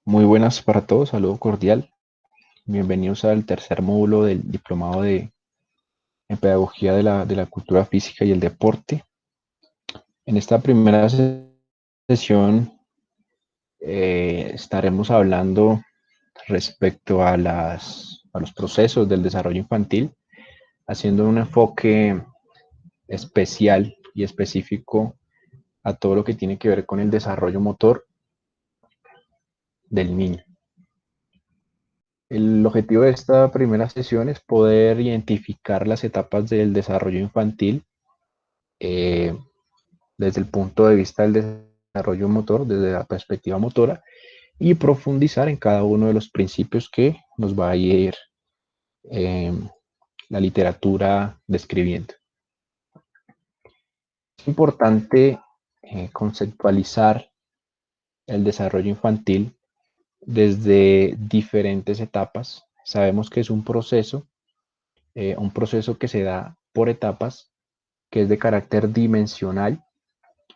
Muy buenas para todos, saludo cordial. Bienvenidos al tercer módulo del diplomado en Pedagogía de la Cultura Física y el Deporte. En esta primera sesión estaremos hablando respecto a los procesos del desarrollo infantil, haciendo un enfoque especial y específico a todo lo que tiene que ver con el desarrollo motor del niño. El objetivo de esta primera sesión es poder identificar las etapas del desarrollo infantil eh, desde el punto de vista del desarrollo motor, desde la perspectiva motora, y profundizar en cada uno de los principios que nos va a ir eh, la literatura describiendo. Es importante conceptualizar el desarrollo infantil desde diferentes etapas. Sabemos que es un proceso que se da por etapas, que es de carácter dimensional,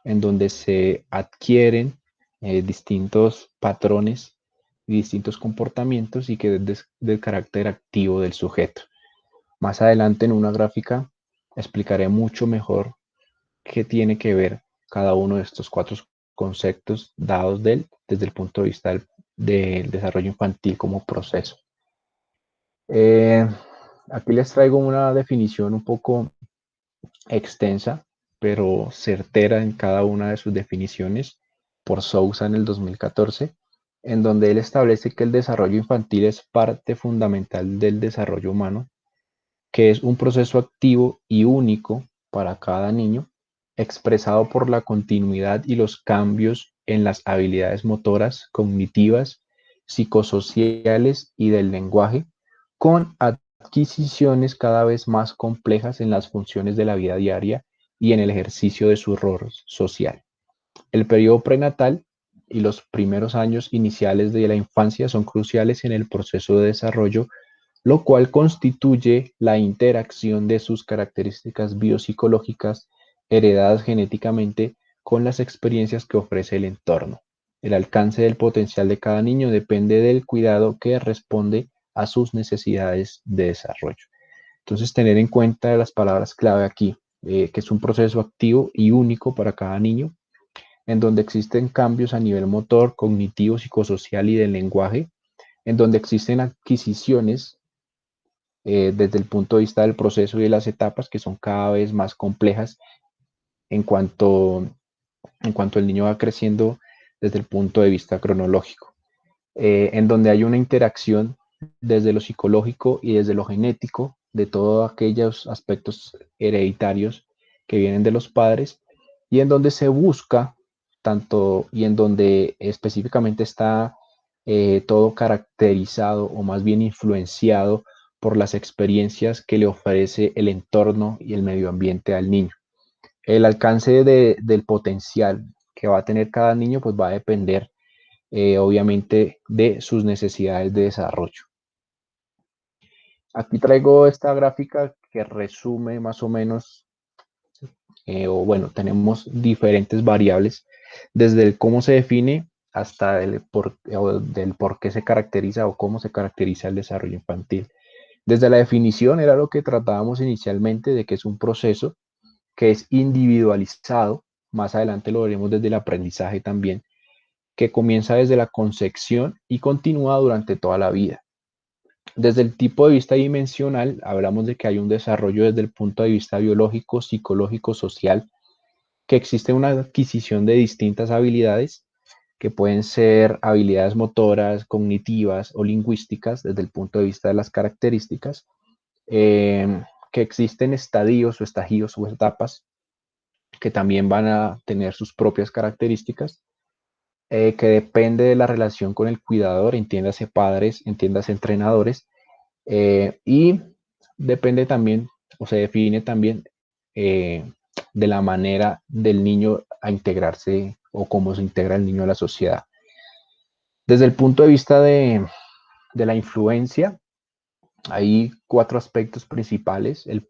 en donde se adquieren distintos patrones y distintos comportamientos y que es del carácter activo del sujeto. Más adelante en una gráfica explicaré mucho mejor qué tiene que ver cada uno de estos cuatro conceptos dados desde el punto de vista del desarrollo infantil como proceso. Eh, Aquí les traigo una definición un poco extensa, pero certera en cada una de sus definiciones por Sousa en el 2014, en donde él establece que el desarrollo infantil es parte fundamental del desarrollo humano, que es un proceso activo y único para cada niño, expresado por la continuidad y los cambios en las habilidades motoras, cognitivas, psicosociales y del lenguaje, con adquisiciones cada vez más complejas en las funciones de la vida diaria y en el ejercicio de su rol social. El periodo prenatal y los primeros años iniciales de la infancia son cruciales en el proceso de desarrollo, lo cual constituye la interacción de sus características biopsicológicas heredadas genéticamente con las experiencias que ofrece el entorno. El alcance del potencial de cada niño depende del cuidado que responde a sus necesidades de desarrollo. Entonces, tener en cuenta las palabras clave aquí, que es un proceso activo y único para cada niño, en donde existen cambios a nivel motor, cognitivo, psicosocial y del lenguaje, en donde existen adquisiciones desde el punto de vista del proceso y de las etapas que son cada vez más complejas en cuanto, en cuanto el niño va creciendo desde el punto de vista cronológico, en donde hay una interacción desde lo psicológico y desde lo genético de todos aquellos aspectos hereditarios que vienen de los padres y en donde se busca tanto y en donde específicamente está todo caracterizado o más bien influenciado por las experiencias que le ofrece el entorno y el medio ambiente al niño. El alcance del potencial que va a tener cada niño pues va a depender obviamente de sus necesidades de desarrollo. Aquí traigo esta gráfica que resume más o menos, o bueno, tenemos diferentes variables desde el cómo se define hasta del por qué se caracteriza o cómo se caracteriza el desarrollo infantil. Desde la definición era lo que tratábamos inicialmente de que es un proceso que es individualizado, más adelante lo veremos desde el aprendizaje también, que comienza desde la concepción y continúa durante toda la vida. Desde el tipo de vista dimensional, hablamos de que hay un desarrollo desde el punto de vista biológico, psicológico, social, que existe una adquisición de distintas habilidades que pueden ser habilidades motoras, cognitivas o lingüísticas desde el punto de vista de las características, que existen estadios o estagios o etapas que también van a tener sus propias características, que depende de la relación con el cuidador, entiéndase padres, entiéndase entrenadores, y depende también, o se define también eh, de la manera del niño a integrarse o cómo se integra el niño a la sociedad. Desde el punto de vista de la influencia, hay cuatro aspectos principales. El,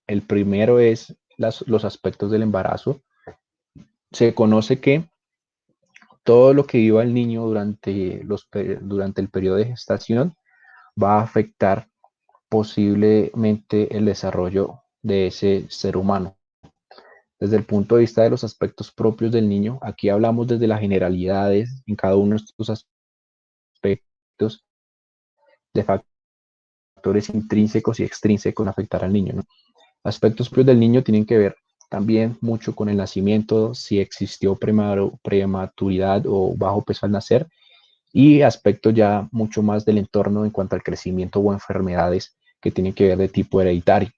el primero es los aspectos del embarazo. Se conoce que todo lo que viva el niño durante el periodo de gestación va a afectar posiblemente el desarrollo de ese ser humano. Desde el punto de vista de los aspectos propios del niño, aquí hablamos desde las generalidades en cada uno de estos aspectos de factores intrínsecos y extrínsecos a afectar al niño, ¿no? Aspectos propios del niño tienen que ver también mucho con el nacimiento, si existió prematuridad o bajo peso al nacer, y aspectos ya mucho más del entorno en cuanto al crecimiento o enfermedades que tienen que ver de tipo hereditario.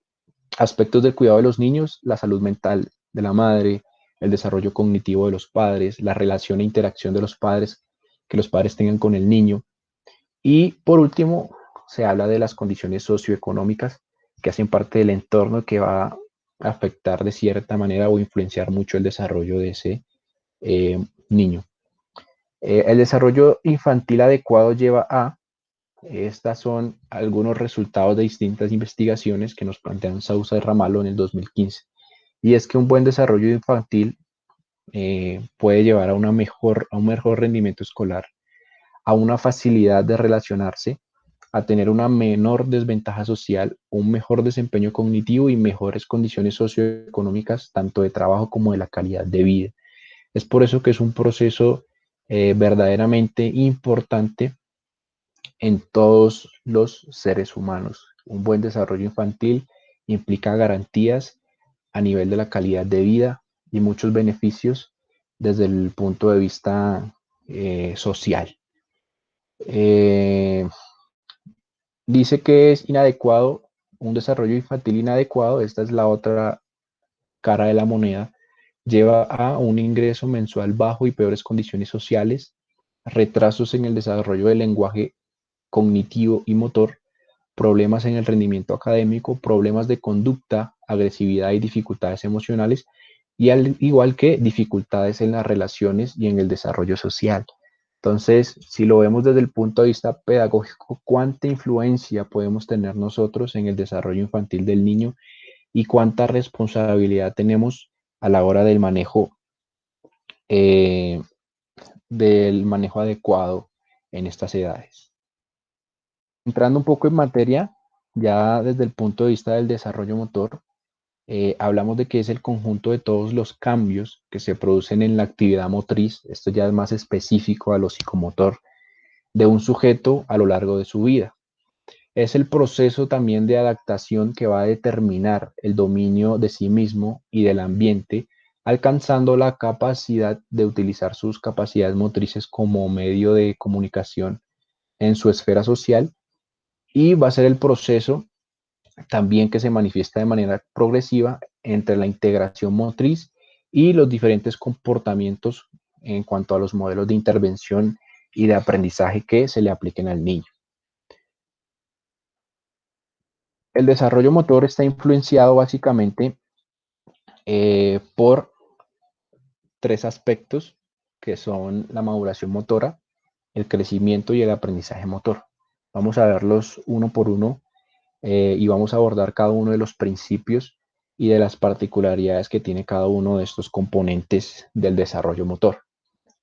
Aspectos del cuidado de los niños, la salud mental de la madre, el desarrollo cognitivo de los padres, la relación e interacción de los padres que los padres tengan con el niño. Y por último, se habla de las condiciones socioeconómicas que hacen parte del entorno que va a afectar de cierta manera o influenciar mucho el desarrollo de ese niño. El desarrollo infantil adecuado lleva a, estas son algunos resultados de distintas investigaciones que nos plantean Sousa y Ramalho en el 2015. Y es que un buen desarrollo infantil puede llevar a un mejor rendimiento escolar, a una facilidad de relacionarse, a tener una menor desventaja social, un mejor desempeño cognitivo y mejores condiciones socioeconómicas, tanto de trabajo como de la calidad de vida. Es por eso que es un proceso verdaderamente importante en todos los seres humanos. Un buen desarrollo infantil implica garantías a nivel de la calidad de vida y muchos beneficios desde el punto de vista social. Eh, Dice que es inadecuado, un desarrollo infantil inadecuado, esta es la otra cara de la moneda, lleva a un ingreso mensual bajo y peores condiciones sociales, retrasos en el desarrollo del lenguaje cognitivo y motor, problemas en el rendimiento académico, problemas de conducta, agresividad y dificultades emocionales, y al igual que dificultades en las relaciones y en el desarrollo social. Entonces, si lo vemos desde el punto de vista pedagógico, ¿cuánta influencia podemos tener nosotros en el desarrollo infantil del niño y cuánta responsabilidad tenemos a la hora eh, del manejo adecuado en estas edades? Entrando un poco en materia, ya desde el punto de vista del desarrollo motor, hablamos de que es el conjunto de todos los cambios que se producen en la actividad motriz, esto ya es más específico a lo psicomotor, de un sujeto a lo largo de su vida. Es el proceso también de adaptación que va a determinar el dominio de sí mismo y del ambiente, alcanzando la capacidad de utilizar sus capacidades motrices como medio de comunicación en su esfera social, y va a ser el proceso también que se manifiesta de manera progresiva entre la integración motriz y los diferentes comportamientos en cuanto a los modelos de intervención y de aprendizaje que se le apliquen al niño. El desarrollo motor está influenciado básicamente por tres aspectos que son la maduración motora, el crecimiento y el aprendizaje motor. Vamos a verlos uno por uno y vamos a abordar cada uno de los principios y de las particularidades que tiene cada uno de estos componentes del desarrollo motor.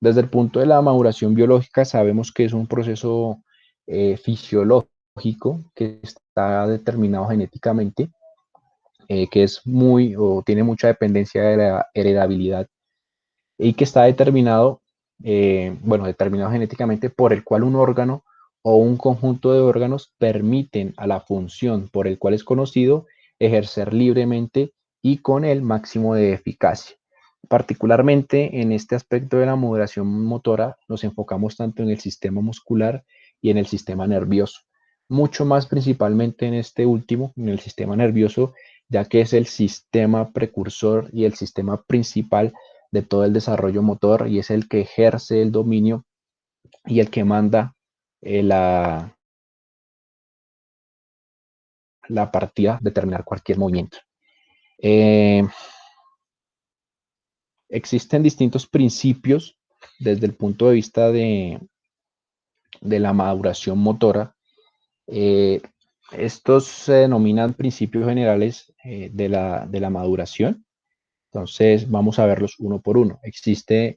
Desde el punto de la maduración biológica sabemos que es un proceso fisiológico que está determinado genéticamente, que es muy o tiene mucha dependencia de la heredabilidad y que está determinado, determinado genéticamente por el cual un órgano o un conjunto de órganos permiten a la función por el cual es conocido ejercer libremente y con el máximo de eficacia. Particularmente en este aspecto de la moderación motora nos enfocamos tanto en el sistema muscular y en el sistema nervioso, mucho más principalmente en este último, en el sistema nervioso, ya que es el sistema precursor y el sistema principal de todo el desarrollo motor y es el que ejerce el dominio y el que manda la partida, determinar cualquier movimiento. Eh, Existen distintos principios desde el punto de vista de la maduración motora. Eh, Estos se denominan principios generales de la maduración. Entonces vamos a verlos uno por uno. Existe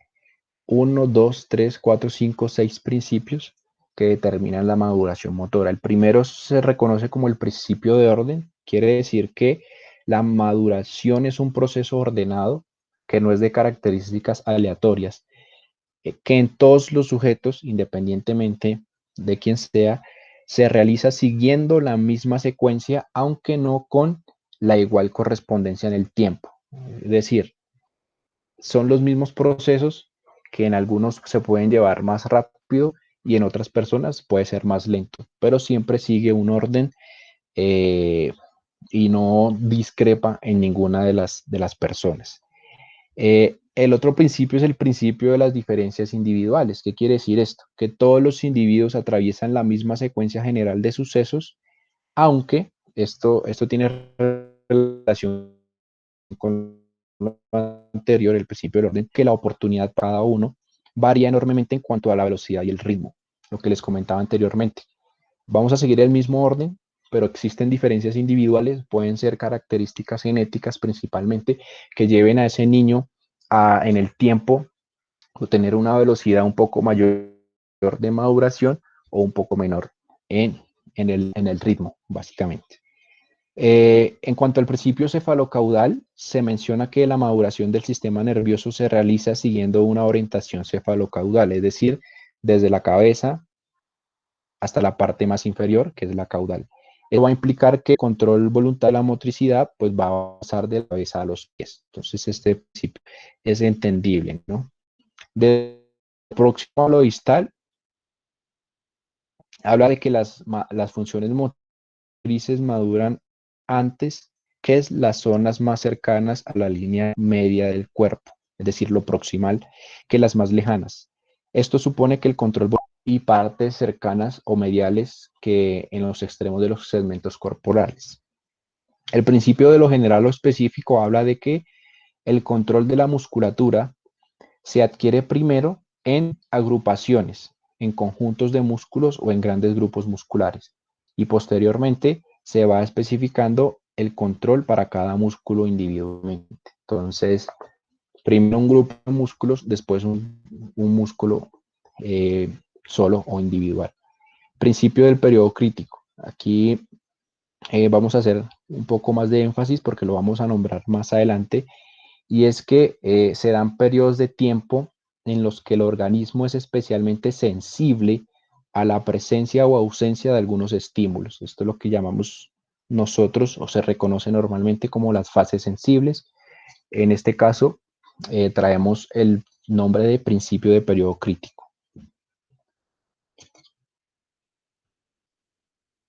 uno, 2, 3, 4, 5, 6 principios que determinan la maduración motora. El primero se reconoce como el principio de orden, quiere decir que la maduración es un proceso ordenado que no es de características aleatorias, que en todos los sujetos, independientemente de quién sea, se realiza siguiendo la misma secuencia, aunque no con la igual correspondencia en el tiempo. Es decir, son los mismos procesos que en algunos se pueden llevar más rápido y en otras personas puede ser más lento, pero siempre sigue un orden eh, y no discrepa en ninguna de las personas. El otro principio es el principio de las diferencias individuales. ¿Qué quiere decir esto? Que todos los individuos atraviesan la misma secuencia general de sucesos, aunque esto tiene relación con lo anterior, el principio del orden, que la oportunidad para cada uno varía enormemente en cuanto a la velocidad y el ritmo, lo que les comentaba anteriormente. Vamos a seguir el mismo orden, pero existen diferencias individuales, pueden ser características genéticas principalmente, que lleven a ese niño en el tiempo o tener una velocidad un poco mayor de maduración o un poco menor en el ritmo, básicamente. En cuanto al principio cefalocaudal, se menciona que la maduración del sistema nervioso se realiza siguiendo una orientación cefalocaudal, es decir, desde la cabeza hasta la parte más inferior, que es la caudal. Eso va a implicar que el control voluntario de la motricidad pues va a pasar de la cabeza a los pies. Entonces este principio es entendible, ¿no? De próximo a lo distal, habla de que las funciones motrices maduran antes que es las zonas más cercanas a la línea media del cuerpo, es decir, lo proximal, que las más lejanas. Esto supone que el control y partes cercanas o mediales que en los extremos de los segmentos corporales. El principio de lo general o específico habla de que el control de la musculatura se adquiere primero en agrupaciones, en conjuntos de músculos o en grandes grupos musculares, y posteriormente se va especificando el control para cada músculo individualmente. Entonces, primero un grupo de músculos, después un músculo solo o individual. Principio del periodo crítico. Aquí vamos a hacer un poco más de énfasis porque lo vamos a nombrar más adelante, y es que se dan periodos de tiempo en los que el organismo es especialmente sensible a la presencia o ausencia de algunos estímulos. Esto es lo que llamamos nosotros o se reconoce normalmente como las fases sensibles. En este caso, traemos el nombre de principio de periodo crítico.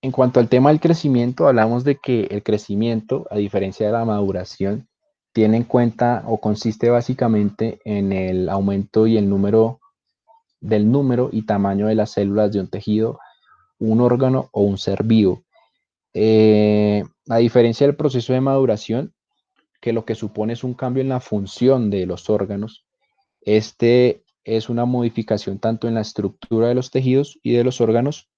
En cuanto al tema del crecimiento, hablamos de que el crecimiento, a diferencia de la maduración, tiene en cuenta o consiste básicamente en el aumento y el número y tamaño de las células de un tejido, un órgano o un ser vivo. A diferencia del proceso de maduración, que lo que supone es un cambio en la función de los órganos, este es una modificación tanto en la estructura de los tejidos y de los órganos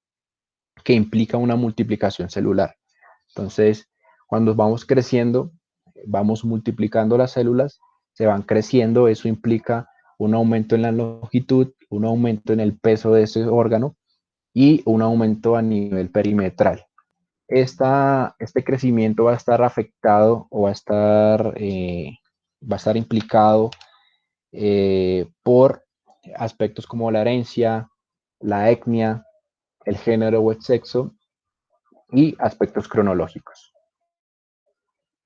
que implica una multiplicación celular. Entonces, cuando vamos creciendo, vamos multiplicando las células, se van creciendo, eso implica un aumento en la longitud, un aumento en el peso de ese órgano y un aumento a nivel perimetral. Este crecimiento va a estar afectado o va a estar implicado por aspectos como la herencia, la etnia, el género o el sexo y aspectos cronológicos.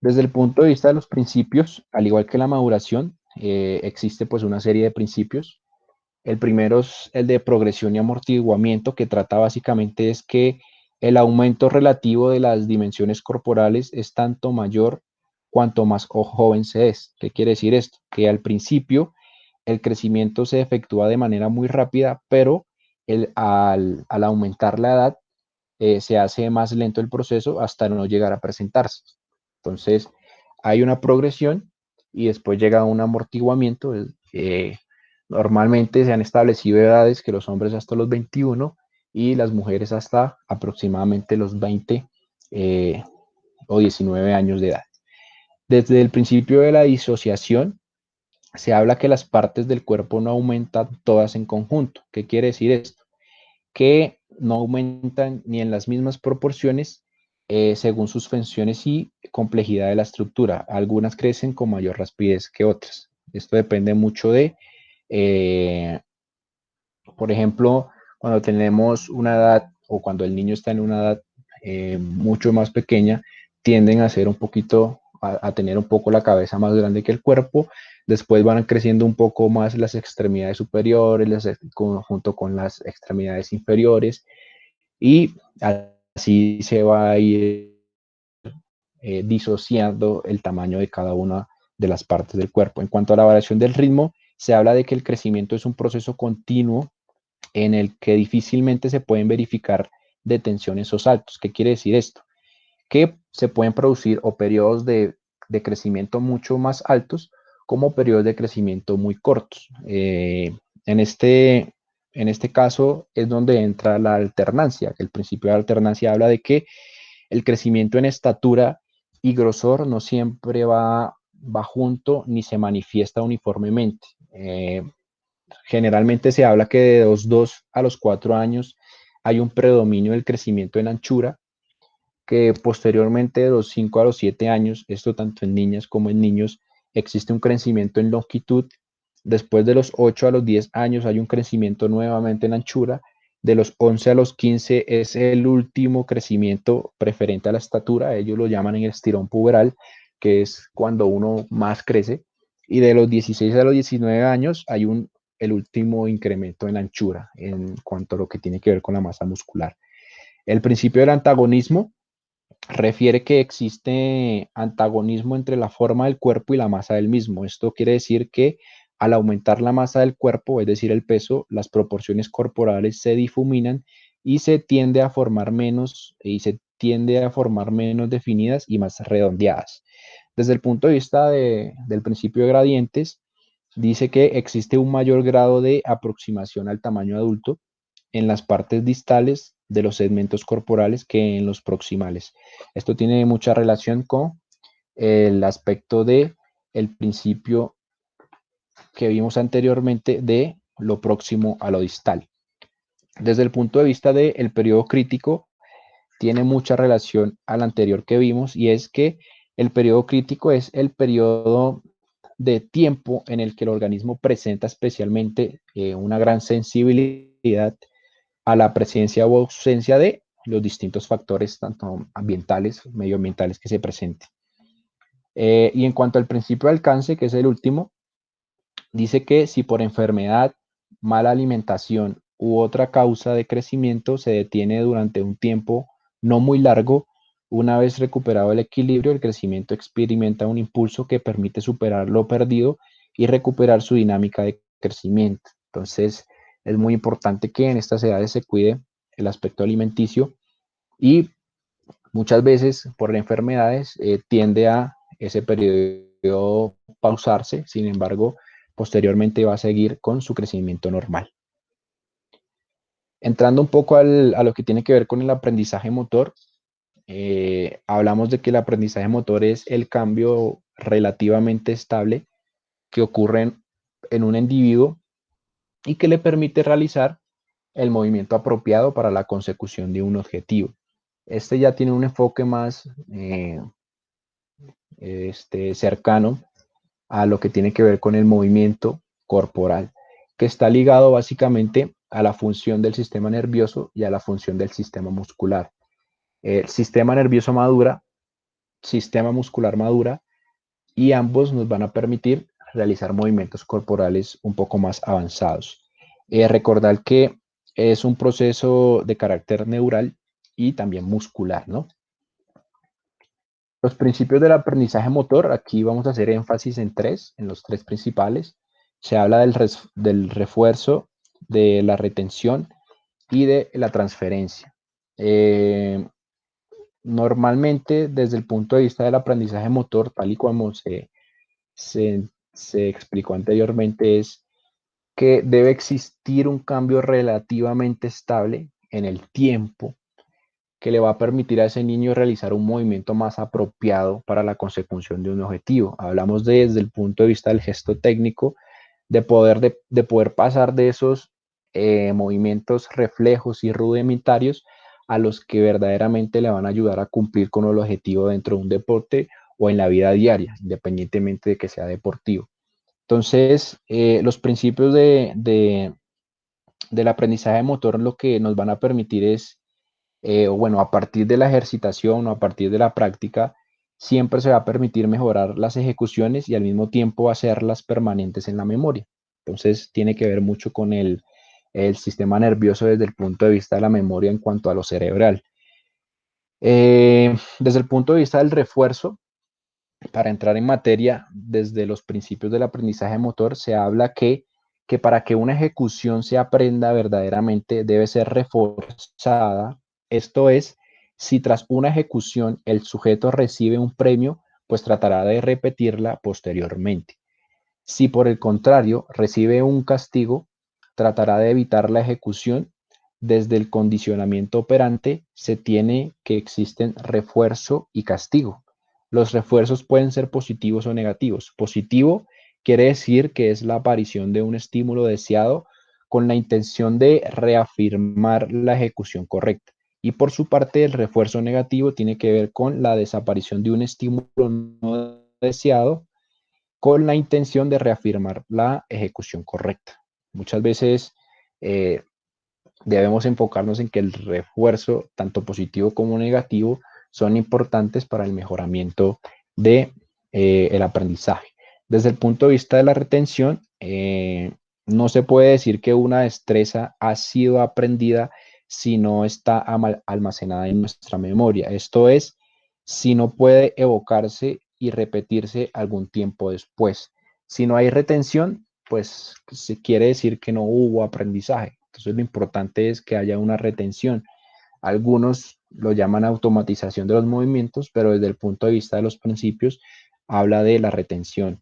Desde el punto de vista de los principios, al igual que la maduración, existe pues una serie de principios. El primero es el de progresión y amortiguamiento, que trata básicamente es que el aumento relativo de las dimensiones corporales es tanto mayor cuanto más joven se es. ¿Qué quiere decir esto? Que al principio el crecimiento se efectúa de manera muy rápida, pero al aumentar la edad se hace más lento el proceso hasta no llegar a presentarse. Entonces, hay una progresión y después llega un amortiguamiento. Normalmente se han establecido edades que los hombres hasta los 21 y las mujeres hasta aproximadamente los 20 o 19 años de edad. Desde el principio de la disociación, se habla que las partes del cuerpo no aumentan todas en conjunto. ¿Qué quiere decir esto? Que no aumentan ni en las mismas proporciones según sus funciones y complejidad de la estructura. Algunas crecen con mayor rapidez que otras. Esto depende mucho de, eh, por ejemplo, cuando tenemos una edad o cuando el niño está en una edad mucho más pequeña, tienden a ser un poquito, a tener un poco la cabeza más grande que el cuerpo. Después van creciendo un poco más las extremidades superiores, junto con las extremidades inferiores, y así se va a ir disociando el tamaño de cada una de las partes del cuerpo. En cuanto a la variación del ritmo, se habla de que el crecimiento es un proceso continuo en el que difícilmente se pueden verificar detenciones o saltos. ¿Qué quiere decir esto? Que se pueden producir o periodos de crecimiento mucho más altos como periodos de crecimiento muy cortos. En, este, en este caso es donde entra la alternancia. El principio de alternancia habla de que el crecimiento en estatura y grosor no siempre va junto ni se manifiesta uniformemente. Generalmente se habla que de los 2 a los 4 años hay un predominio del crecimiento en anchura, que posteriormente de los 5 a los 7 años, esto tanto en niñas como en niños, existe un crecimiento en longitud. Después de los 8 a los 10 años hay un crecimiento nuevamente en anchura. De los 11 a los 15 es el último crecimiento preferente a la estatura. Ellos lo llaman en el estirón puberal, que es cuando uno más crece. Y de los 16 a los 19 años hay el último incremento en anchura en cuanto a lo que tiene que ver con la masa muscular. El principio del antagonismo refiere que existe antagonismo entre la forma del cuerpo y la masa del mismo. Esto quiere decir que al aumentar la masa del cuerpo, es decir, el peso, las proporciones corporales se difuminan y se tiende a formar menos definidas y más redondeadas. Desde el punto de vista del principio de gradientes, dice que existe un mayor grado de aproximación al tamaño adulto en las partes distales de los segmentos corporales que en los proximales. Esto tiene mucha relación con el aspecto de el principio que vimos anteriormente de lo próximo a lo distal. Desde el punto de vista del periodo crítico, tiene mucha relación al anterior que vimos, y es que el periodo crítico es el periodo de tiempo en el que el organismo presenta especialmente una gran sensibilidad a la presencia o ausencia de los distintos factores, tanto ambientales, medioambientales que se presenten. Y en cuanto al principio de alcance, que es el último, dice que si por enfermedad, mala alimentación u otra causa de crecimiento se detiene durante un tiempo no muy largo, una vez recuperado el equilibrio, el crecimiento experimenta un impulso que permite superar lo perdido y recuperar su dinámica de crecimiento. Entonces, es muy importante que en estas edades se cuide el aspecto alimenticio, y muchas veces por las enfermedades tiende a ese periodo pausarse. Sin embargo, posteriormente va a seguir con su crecimiento normal. Entrando un poco a lo que tiene que ver con el aprendizaje motor, hablamos de que el aprendizaje motor es el cambio relativamente estable que ocurre en un individuo y que le permite realizar el movimiento apropiado para la consecución de un objetivo. Este ya tiene un enfoque más cercano a lo que tiene que ver con el movimiento corporal, que está ligado básicamente a la función del sistema nervioso y a la función del sistema muscular. El sistema nervioso madura, sistema muscular madura, y ambos nos van a permitir realizar movimientos corporales un poco más avanzados. Recordar que es un proceso de carácter neural y también muscular, ¿no? Los principios del aprendizaje motor, aquí vamos a hacer énfasis en los tres principales. Se habla del refuerzo, de la retención y de la transferencia. Normalmente, desde el punto de vista del aprendizaje motor, tal y como se explicó anteriormente, es que debe existir un cambio relativamente estable en el tiempo que le va a permitir a ese niño realizar un movimiento más apropiado para la consecución de un objetivo. Hablamos desde el punto de vista del gesto técnico, de poder pasar de esos movimientos reflejos y rudimentarios a los que verdaderamente le van a ayudar a cumplir con el objetivo dentro de un deporte o en la vida diaria, independientemente de que sea deportivo. Entonces, los principios del aprendizaje motor lo que nos van a permitir es, o bueno, a partir de la ejercitación o a partir de la práctica, siempre se va a permitir mejorar las ejecuciones y al mismo tiempo hacerlas permanentes en la memoria. Entonces, tiene que ver mucho con el sistema nervioso desde el punto de vista de la memoria en cuanto a lo cerebral. Desde el punto de vista del refuerzo, para entrar en materia, desde los principios del aprendizaje motor, se habla que para que una ejecución se aprenda verdaderamente debe ser reforzada. Esto es, si tras una ejecución el sujeto recibe un premio, pues tratará de repetirla posteriormente. Si por el contrario recibe un castigo, tratará de evitar la ejecución. Desde el condicionamiento operante se tiene que existen refuerzo y castigo. Los refuerzos pueden ser positivos o negativos. Positivo quiere decir que es la aparición de un estímulo deseado con la intención de reafirmar la ejecución correcta. Y por su parte, el refuerzo negativo tiene que ver con la desaparición de un estímulo no deseado con la intención de reafirmar la ejecución correcta. Muchas veces eh, debemos enfocarnos en que el refuerzo, tanto positivo como negativo, son importantes para el mejoramiento de el aprendizaje. Desde el punto de vista de la retención, no se puede decir que una destreza ha sido aprendida si no está almacenada en nuestra memoria. Esto es, si no puede evocarse y repetirse algún tiempo después. Si no hay retención, pues se quiere decir que no hubo aprendizaje. Entonces lo importante es que haya una retención. Algunos lo llaman automatización de los movimientos, pero desde el punto de vista de los principios habla de la retención.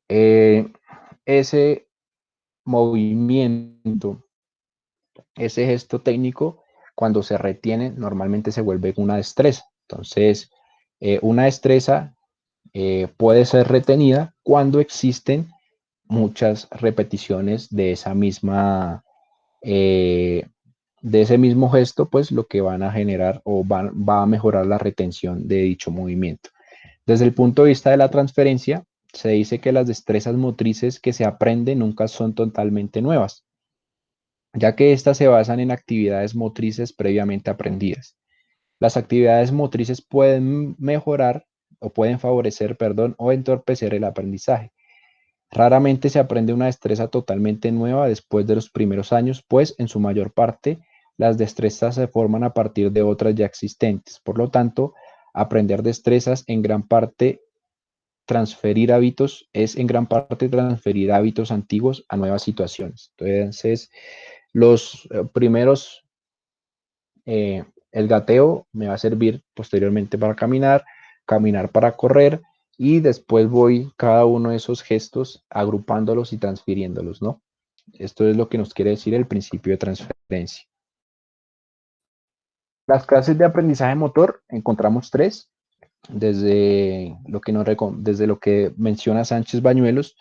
Ese movimiento, ese gesto técnico, cuando se retiene, normalmente se vuelve una destreza. Entonces, una destreza puede ser retenida cuando existen muchas repeticiones eh, de ese mismo gesto, pues lo que van a generar o va a mejorar la retención de dicho movimiento. Desde el punto de vista de la transferencia, se dice que las destrezas motrices que se aprenden nunca son totalmente nuevas, ya que éstas se basan en actividades motrices previamente aprendidas. Las actividades motrices pueden mejorar o pueden favorecer, perdón, o entorpecer el aprendizaje. Raramente se aprende una destreza totalmente nueva después de los primeros años, pues en su mayor parte las destrezas se forman a partir de otras ya existentes. Por lo tanto, aprender destrezas en gran parte transferir hábitos es en gran parte transferir hábitos antiguos a nuevas situaciones. Entonces, los primeros, el gateo me va a servir posteriormente para caminar, caminar para correr y después voy cada uno de esos gestos agrupándolos y transfiriéndolos, ¿no? Esto es lo que nos quiere decir el principio de transferencia. Las clases de aprendizaje motor encontramos tres, desde lo que menciona Sánchez Bañuelos.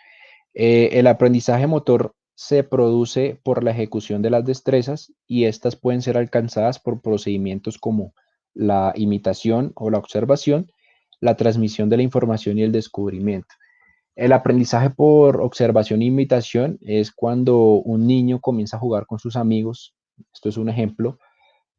El aprendizaje motor se produce por la ejecución de las destrezas y estas pueden ser alcanzadas por procedimientos como la imitación o la observación, la transmisión de la información y el descubrimiento. El aprendizaje por observación e imitación es cuando un niño comienza a jugar con sus amigos. Esto es un ejemplo,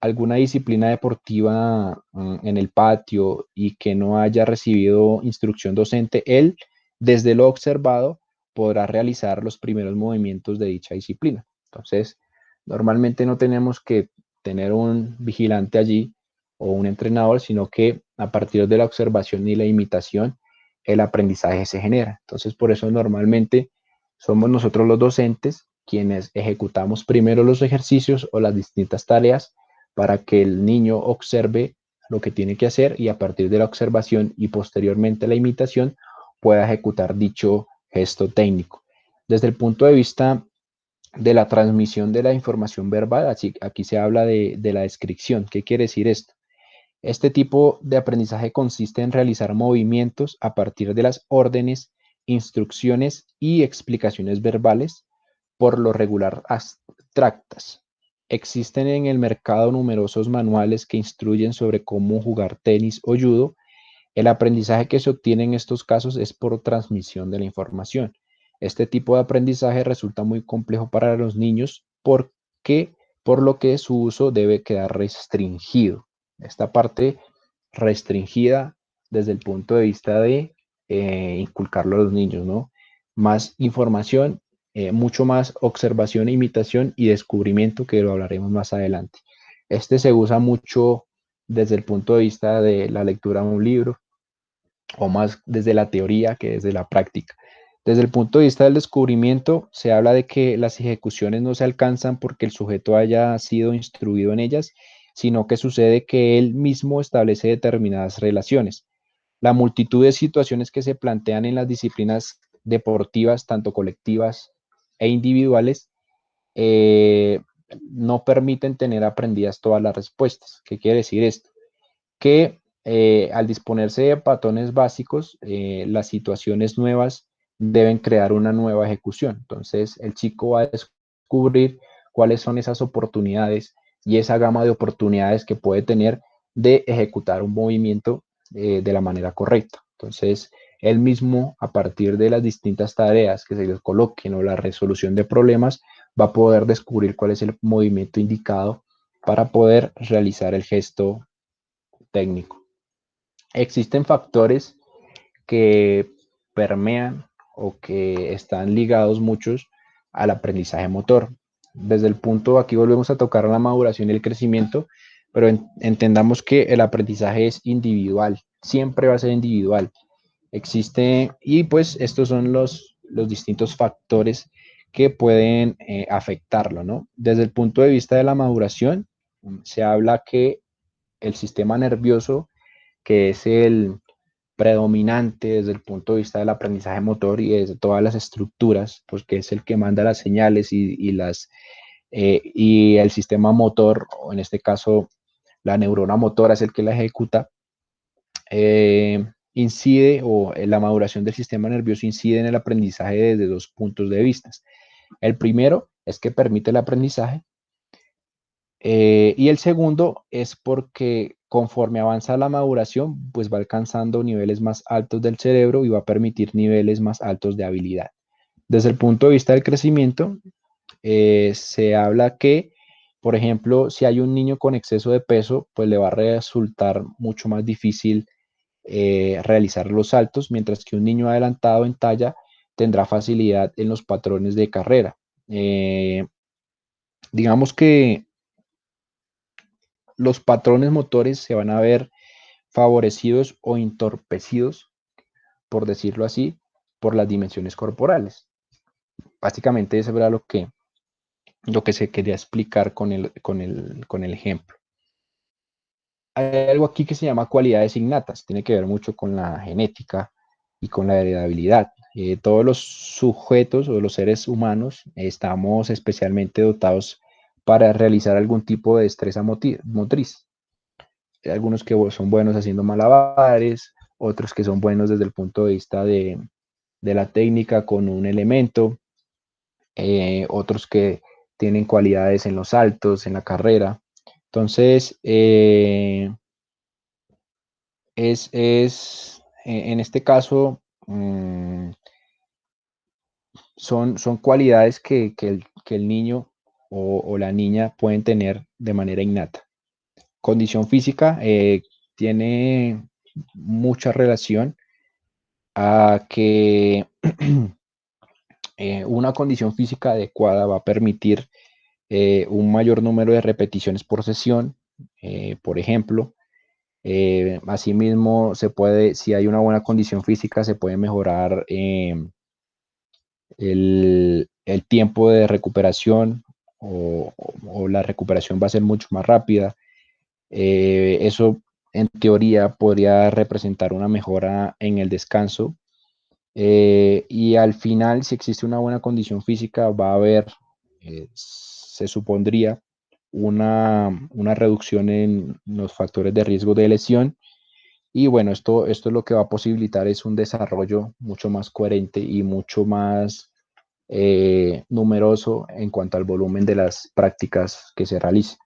alguna disciplina deportiva en el patio y que no haya recibido instrucción docente, él, desde lo observado, podrá realizar los primeros movimientos de dicha disciplina. Entonces, normalmente no tenemos que tener un vigilante allí o un entrenador, sino que a partir de la observación y la imitación, el aprendizaje se genera. Entonces, por eso normalmente somos nosotros los docentes quienes ejecutamos primero los ejercicios o las distintas tareas para que el niño observe lo que tiene que hacer y a partir de la observación y posteriormente la imitación pueda ejecutar dicho gesto técnico. Desde el punto de vista de la transmisión de la información verbal, aquí se habla de la descripción. ¿Qué quiere decir esto? Este tipo de aprendizaje consiste en realizar movimientos a partir de las órdenes, instrucciones y explicaciones verbales, por lo regular abstractas. Existen en el mercado numerosos manuales que instruyen sobre cómo jugar tenis o judo. El aprendizaje que se obtiene en estos casos es por transmisión de la información. Este tipo de aprendizaje resulta muy complejo para los niños porque, por lo que su uso debe quedar restringido. Esta parte restringida desde el punto de vista de inculcarlo a los niños, ¿no? Más información, mucho más observación, imitación y descubrimiento, que lo hablaremos más adelante. Este se usa mucho desde el punto de vista de la lectura de un libro, o más desde la teoría que desde la práctica. Desde el punto de vista del descubrimiento, se habla de que las ejecuciones no se alcanzan porque el sujeto haya sido instruido en ellas, sino que sucede que él mismo establece determinadas relaciones. La multitud de situaciones que se plantean en las disciplinas deportivas, tanto colectivas e individuales, eh, no permiten tener aprendidas todas las respuestas. ¿Qué quiere decir esto? Que al disponerse de patrones básicos, las situaciones nuevas deben crear una nueva ejecución. Entonces, el chico va a descubrir cuáles son esas oportunidades y esa gama de oportunidades que puede tener de ejecutar un movimiento de la manera correcta. Entonces, él mismo, a partir de las distintas tareas que se les coloquen o la resolución de problemas, va a poder descubrir cuál es el movimiento indicado para poder realizar el gesto técnico. Existen factores que permean o que están ligados muchos al aprendizaje motor. Desde el punto, aquí volvemos a tocar la maduración y el crecimiento, pero entendamos que el aprendizaje es individual, siempre va a ser individual. Existe, y pues estos son los distintos factores que pueden afectarlo, ¿no? Desde el punto de vista de la maduración, se habla que el sistema nervioso, que es el predominante desde el punto de vista del aprendizaje motor y desde todas las estructuras, pues que es el que manda las señales y el sistema motor, o en este caso la neurona motora es el que la ejecuta, incide o la maduración del sistema nervioso incide en el aprendizaje desde dos puntos de vista. El primero es que permite el aprendizaje, y el segundo es porque conforme avanza la maduración, pues va alcanzando niveles más altos del cerebro y va a permitir niveles más altos de habilidad. Desde el punto de vista del crecimiento, se habla que, por ejemplo, si hay un niño con exceso de peso, pues le va a resultar mucho más difícil realizar los saltos, mientras que un niño adelantado en talla tendrá facilidad en los patrones de carrera. Digamos que los patrones motores se van a ver favorecidos o entorpecidos, por decirlo así, por las dimensiones corporales. Básicamente eso era lo que se quería explicar con el ejemplo. Hay algo aquí que se llama cualidades innatas, tiene que ver mucho con la genética y con la heredabilidad. Todos los sujetos o los seres humanos estamos especialmente dotados para realizar algún tipo de destreza motriz. Hay algunos que son buenos haciendo malabares, otros que son buenos desde el punto de vista de la técnica con un elemento, otros que tienen cualidades en los saltos, en la carrera. Entonces, en este caso, son cualidades que el niño o la niña pueden tener de manera innata. Condición física tiene mucha relación a que una condición física adecuada va a permitir un mayor número de repeticiones por sesión, por ejemplo. Asimismo, si hay una buena condición física, se puede mejorar el tiempo de recuperación o la recuperación va a ser mucho más rápida. Eso, en teoría, podría representar una mejora en el descanso. Y al final, si existe una buena condición física, va a haber, se supondría, una reducción en los factores de riesgo de lesión. Y bueno, esto lo que va a posibilitar es un desarrollo mucho más coherente y mucho más numeroso en cuanto al volumen de las prácticas que se realicen.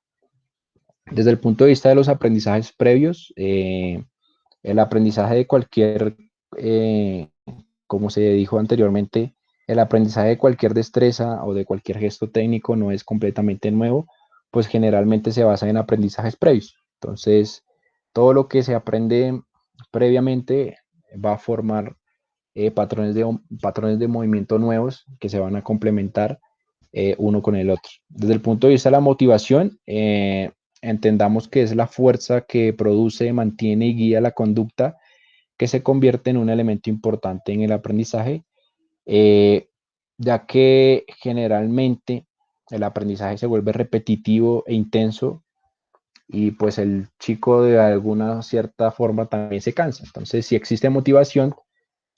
Desde el punto de vista de los aprendizajes previos, el aprendizaje de cualquier, como se dijo anteriormente, el aprendizaje de cualquier destreza o de cualquier gesto técnico no es completamente nuevo, pues generalmente se basa en aprendizajes previos. Entonces, todo lo que se aprende previamente va a formar patrones de movimiento nuevos que se van a complementar uno con el otro. Desde el punto de vista de la motivación, entendamos que es la fuerza que produce, mantiene y guía la conducta que se convierte en un elemento importante en el aprendizaje, eh, ya que generalmente el aprendizaje se vuelve repetitivo e intenso y pues el chico de alguna cierta forma también se cansa. Entonces, si existe motivación,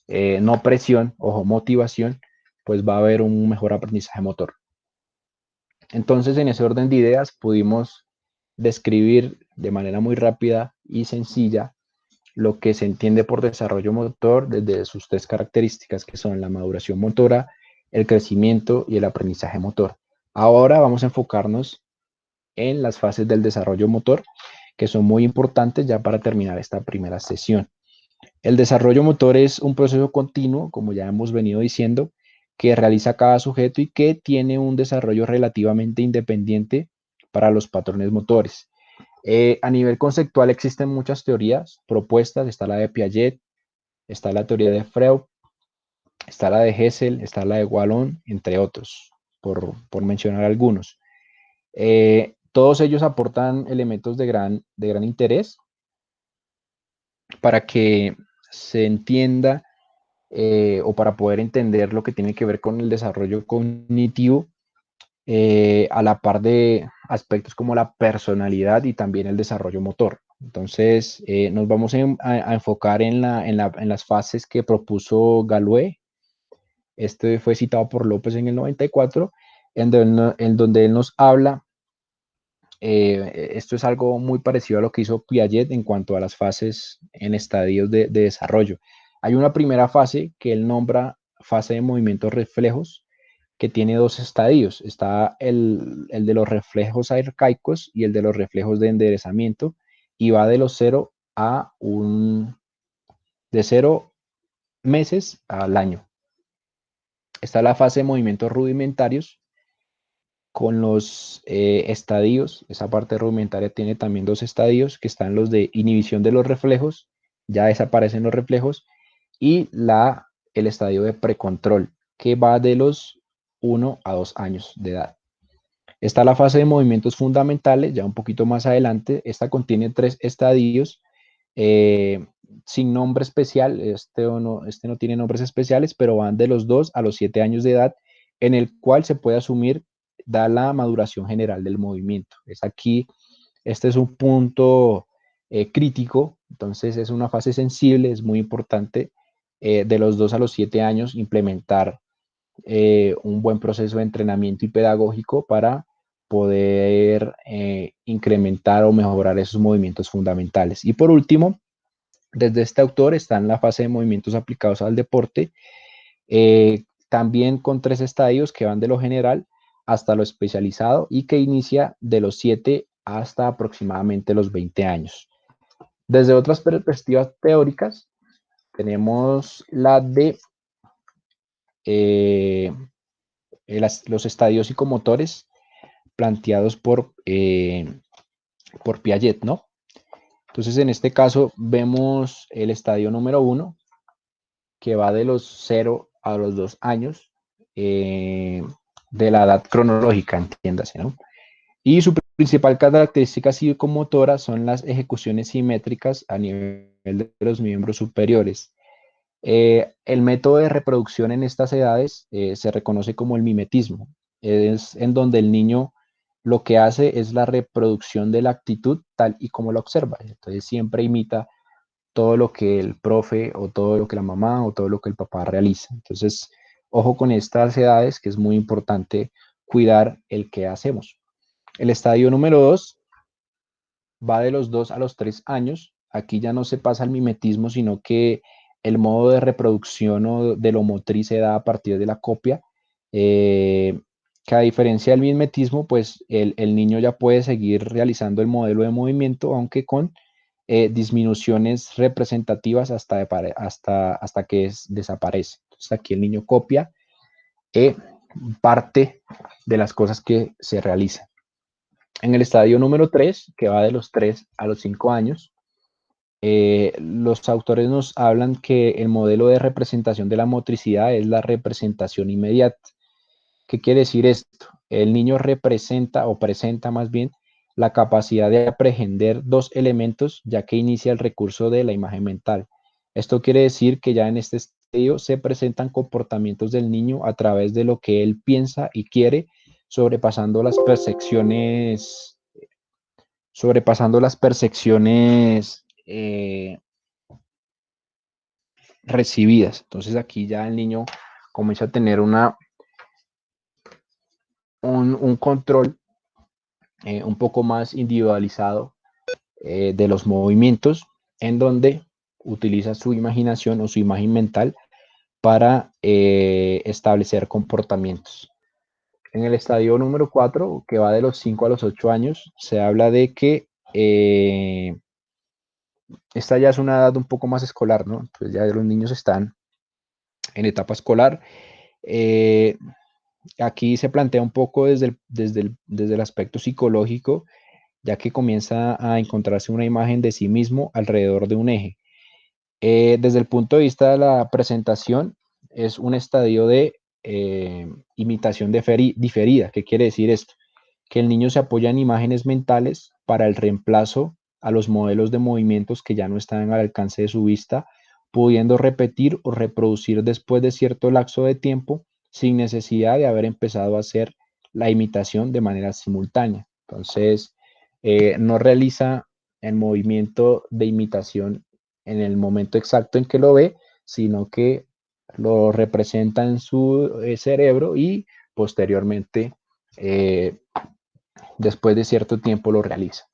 no presión, ojo, motivación, pues va a haber un mejor aprendizaje motor. Entonces, en ese orden de ideas, pudimos describir de manera muy rápida y sencilla lo que se entiende por desarrollo motor desde sus tres características, que son la maduración motora, el crecimiento y el aprendizaje motor. Ahora vamos a enfocarnos en las fases del desarrollo motor, que son muy importantes ya para terminar esta primera sesión. El desarrollo motor es un proceso continuo, como ya hemos venido diciendo, que realiza cada sujeto y que tiene un desarrollo relativamente independiente para los patrones motores. A nivel conceptual existen muchas teorías propuestas, está la de Piaget, está la teoría de Freud, está la de Hessel, está la de Wallon, entre otros, por mencionar algunos. Todos ellos aportan elementos de gran interés para que se entienda o para poder entender lo que tiene que ver con el desarrollo cognitivo, a la par de aspectos como la personalidad y también el desarrollo motor. Entonces, nos vamos a enfocar en las fases que propuso Galois. Este fue citado por López en el 94, en donde él nos habla. Esto es algo muy parecido a lo que hizo Piaget en cuanto a las fases en estadios de desarrollo. Hay una primera fase que él nombra fase de movimientos reflejos, que tiene dos estadios. Está el de los reflejos arcaicos y el de los reflejos de enderezamiento, y va de los 0 a de 0 meses al año. Está la fase de movimientos rudimentarios con los estadios. Esa parte rudimentaria tiene también dos estadios, que están los de inhibición de los reflejos, ya desaparecen los reflejos, y el estadio de precontrol, que va de los 1 a 2 años de edad. Está la fase de movimientos fundamentales, ya un poquito más adelante. Esta contiene 3 estadios sin nombre especial. Este no tiene nombres especiales, pero van de los 2 a los 7 años de edad, en el cual se puede asumir, da la maduración general del movimiento. Este es un punto crítico, entonces es una fase sensible, es muy importante de los 2 a los 7 años implementar un buen proceso de entrenamiento y pedagógico para poder incrementar o mejorar esos movimientos fundamentales. Y por último, desde este autor está en la fase de movimientos aplicados al deporte, también con 3 estadios que van de lo general hasta lo especializado y que inicia de los 7 hasta aproximadamente los 20 años. Desde otras perspectivas teóricas, tenemos la de los estadios psicomotores planteados por Piaget, ¿no? Entonces, en este caso, vemos el estadio número 1, que va de los 0 a los 2 años de la edad cronológica, entiéndase, ¿no? Y su principal característica psicomotora son las ejecuciones simétricas a nivel de los miembros superiores. El método de reproducción en estas edades se reconoce como el mimetismo. Es en donde el niño lo que hace es la reproducción de la actitud tal y como la observa. Entonces siempre imita todo lo que el profe o todo lo que la mamá o todo lo que el papá realiza. Entonces, ojo con estas edades, que es muy importante cuidar el que hacemos. El estadio número 2 va de los 2 a los 3 años. Aquí ya no se pasa al mimetismo, sino que el modo de reproducción o de lo motriz se da a partir de la copia. Que a diferencia del mimetismo, pues el niño ya puede seguir realizando el modelo de movimiento, aunque con disminuciones representativas hasta que desaparece. Entonces aquí el niño copia parte de las cosas que se realizan. En el estadio número 3, que va de los 3 a los 5 años, los autores nos hablan que el modelo de representación de la motricidad es la representación inmediata. ¿Qué quiere decir esto? El niño representa o presenta más bien la capacidad de aprehender dos elementos, ya que inicia el recurso de la imagen mental. Esto quiere decir que ya en este estadio se presentan comportamientos del niño a través de lo que él piensa y quiere, sobrepasando las percepciones, sobrepasando las percepciones recibidas. Entonces aquí ya el niño comienza a tener un control un poco más individualizado de los movimientos, en donde utiliza su imaginación o su imagen mental para establecer comportamientos. En el estadio número 4, que va de los 5 a los 8 años, se habla de que esta ya es una edad un poco más escolar, ¿no? Entonces ya los niños están en etapa escolar. Eh, Aquí se plantea un poco desde el aspecto psicológico, ya que comienza a encontrarse una imagen de sí mismo alrededor de un eje. Desde el punto de vista de la presentación, es un estadio de imitación diferida. ¿Qué quiere decir esto? Que el niño se apoya en imágenes mentales para el reemplazo a los modelos de movimientos que ya no están al alcance de su vista, pudiendo repetir o reproducir después de cierto lapso de tiempo sin necesidad de haber empezado a hacer la imitación de manera simultánea. Entonces, no realiza el movimiento de imitación en el momento exacto en que lo ve, sino que lo representa en su cerebro y posteriormente, después de cierto tiempo, lo realiza.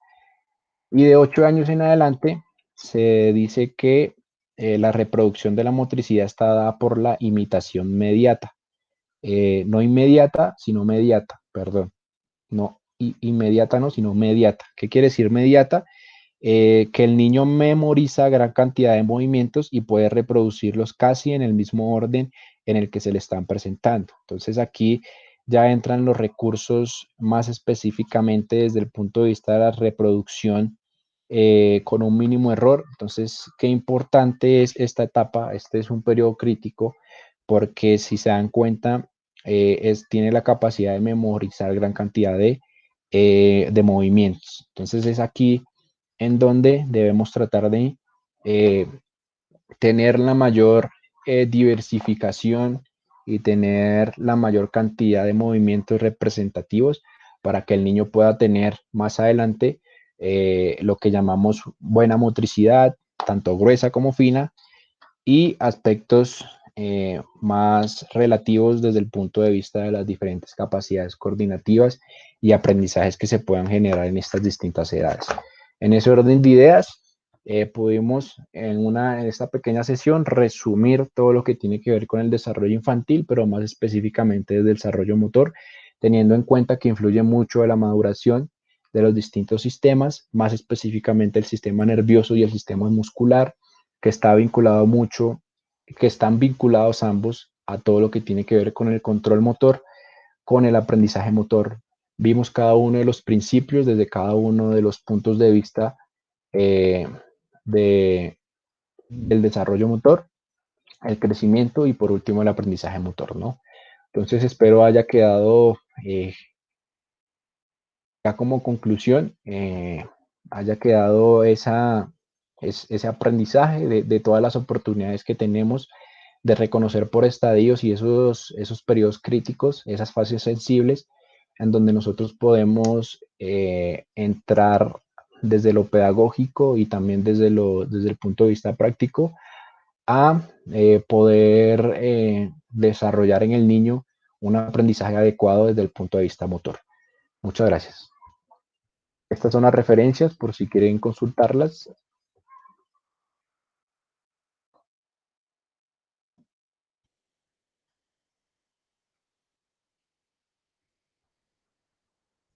Y de 8 años en adelante, se dice que la reproducción de la motricidad está dada por la imitación mediata. No inmediata, sino mediata, perdón. No inmediata, no, sino mediata. ¿Qué quiere decir mediata? Que el niño memoriza gran cantidad de movimientos y puede reproducirlos casi en el mismo orden en el que se le están presentando. Entonces aquí ya entran los recursos más específicamente desde el punto de vista de la reproducción con un mínimo error. Entonces, qué importante es esta etapa. Este es un periodo crítico porque si se dan cuenta, tiene la capacidad de memorizar gran cantidad de movimientos. Entonces es aquí en donde debemos tratar de eh, tener la mayor diversificación y tener la mayor cantidad de movimientos representativos para que el niño pueda tener más adelante lo que llamamos buena motricidad, tanto gruesa como fina, y aspectos más relativos desde el punto de vista de las diferentes capacidades coordinativas y aprendizajes que se puedan generar en estas distintas edades. En ese orden de ideas, pudimos en esta pequeña sesión resumir todo lo que tiene que ver con el desarrollo infantil, pero más específicamente desde el desarrollo motor, teniendo en cuenta que influye mucho de la maduración de los distintos sistemas, más específicamente el sistema nervioso y el sistema muscular, que está vinculado mucho, que están vinculados ambos a todo lo que tiene que ver con el control motor, con el aprendizaje motor. Vimos cada uno de los principios desde cada uno de los puntos de vista eh, de, del desarrollo motor, el crecimiento y por último el aprendizaje motor, ¿no? Entonces espero haya quedado ya como conclusión, haya quedado ese aprendizaje de todas las oportunidades que tenemos de reconocer por estadios y esos periodos críticos, esas fases sensibles, en donde nosotros podemos entrar desde lo pedagógico y también desde el punto de vista práctico a poder desarrollar en el niño un aprendizaje adecuado desde el punto de vista motor. Muchas gracias. Estas son las referencias por si quieren consultarlas.